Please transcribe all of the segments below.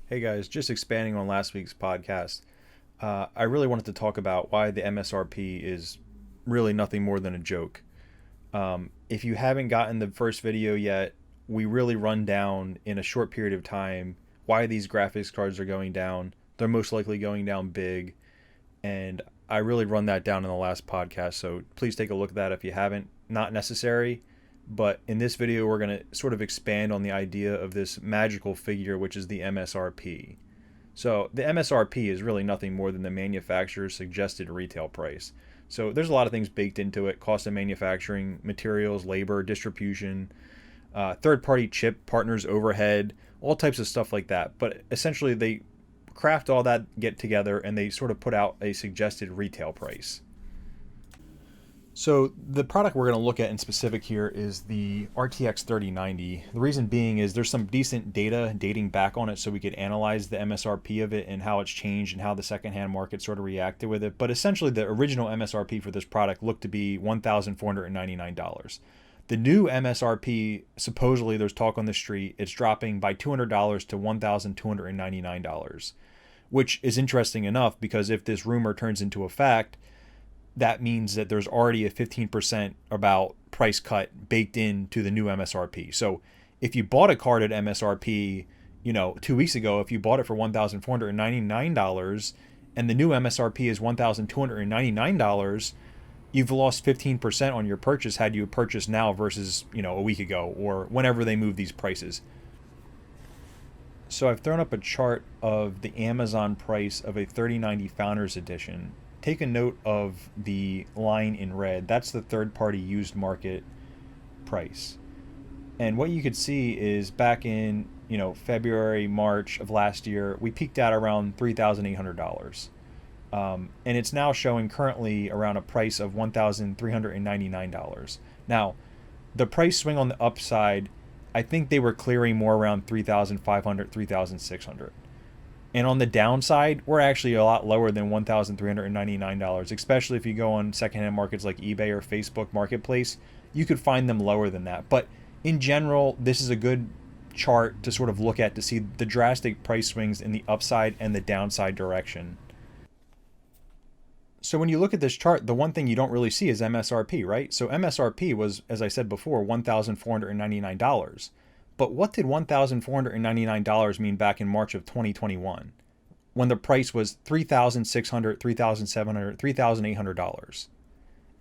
Hey guys, just expanding on last week's podcast. I really wanted to talk about why the MSRP is really nothing more than a joke. If you haven't gotten the first video yet, we really run down in a short period of time why these graphics cards are going down. They're most likely going down big, and I really run that down in the last podcast. So please take a look at that if you haven't. Not necessary, but in this video, we're going to sort of expand on the idea of this magical figure, which is the MSRP. So the MSRP is really nothing more than the manufacturer's suggested retail price. So there's a lot of things baked into it: cost of manufacturing, materials, labor, distribution, third-party chip partners, overhead, all types of stuff like that. But essentially, they craft all that, get together, and they sort of put out a suggested retail price. So the product we're going to look at in specific here is the RTX 3090. The reason being is there's some decent data dating back on it, so we could analyze the MSRP of it and how it's changed and how the secondhand market sort of reacted with it. But essentially the original MSRP for this product looked to be $1,499. The new MSRP, supposedly there's talk on the street, it's dropping by $200 to $1,299, which is interesting enough because if this rumor turns into a fact, that means that there's already a 15% about price cut baked into the new MSRP. So if you bought a card at MSRP, 2 weeks ago, if you bought it for $1,499 and the new MSRP is $1,299, you've lost 15% on your purchase had you purchased now versus, a week ago or whenever they move these prices. So I've thrown up a chart of the Amazon price of a 3090 Founders Edition. Take a note of the line in red. That's the third-party used market price. And what you could see is back in, February, March of last year, we peaked out around $3,800. And it's now showing currently around a price of $1,399. Now, the price swing on the upside, I think they were clearing more around $3,500, $3,600. And on the downside, we're actually a lot lower than $1,399, especially if you go on secondhand markets like eBay or Facebook Marketplace. You could find them lower than that. But in general, this is a good chart to sort of look at to see the drastic price swings in the upside and the downside direction. So when you look at this chart, the one thing you don't really see is MSRP, right? So MSRP was, as I said before, $1,499. But what did $1,499 mean back in March of 2021 when the price was $3,600, $3,700, $3,800?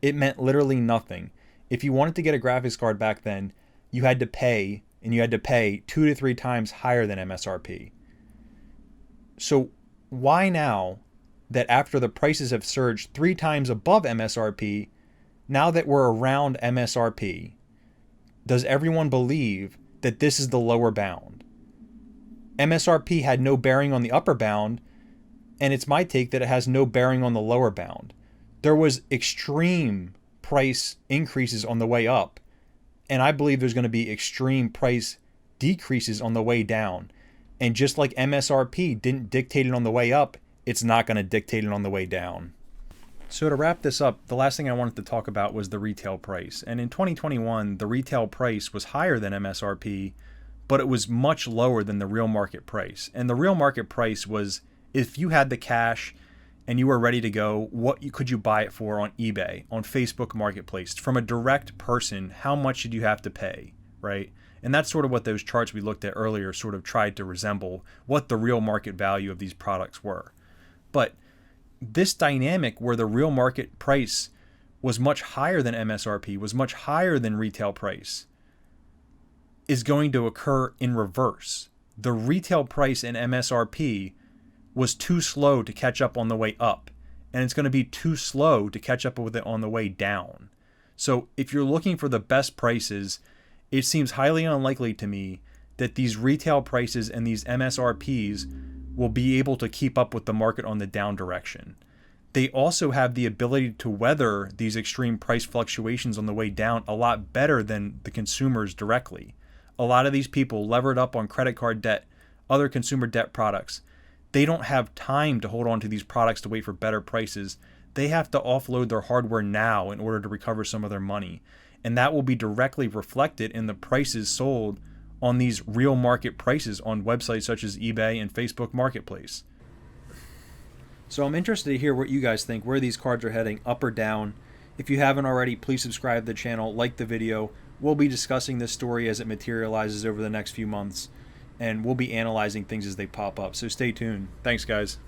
It meant literally nothing. If you wanted to get a graphics card back then, you had to pay, and you had to pay 2 to 3 times higher than MSRP. So why now that after the prices have surged 3 times above MSRP, now that we're around MSRP, does everyone believe that this is the lower bound? MSRP had no bearing on the upper bound, and it's my take that it has no bearing on the lower bound. There was extreme price increases on the way up, and I believe there's going to be extreme price decreases on the way down. And just like MSRP didn't dictate it on the way up, it's not going to dictate it on the way down. So to wrap this up, the last thing I wanted to talk about was the retail price. And in 2021, the retail price was higher than MSRP, but it was much lower than the real market price. And the real market price was, if you had the cash and you were ready to go, could you buy it for on eBay, on Facebook Marketplace? From a direct person, how much did you have to pay, right? And that's sort of what those charts we looked at earlier sort of tried to resemble, what the real market value of these products were. But this dynamic where the real market price was much higher than MSRP, was much higher than retail price, is going to occur in reverse. The retail price in MSRP was too slow to catch up on the way up, and it's going to be too slow to catch up with it on the way down. So if you're looking for the best prices, it seems highly unlikely to me that these retail prices and these MSRPs will be able to keep up with the market on the down direction. They also have the ability to weather these extreme price fluctuations on the way down a lot better than the consumers directly. A lot of these people levered up on credit card debt, other consumer debt products. They don't have time to hold on to these products to wait for better prices. They have to offload their hardware now in order to recover some of their money. And that will be directly reflected in the prices sold on these real market prices on websites such as eBay and Facebook Marketplace. So I'm interested to hear what you guys think, where these cards are heading, up or down. If you haven't already, please subscribe to the channel, like the video. We'll be discussing this story as it materializes over the next few months, and we'll be analyzing things as they pop up. So stay tuned. Thanks, guys.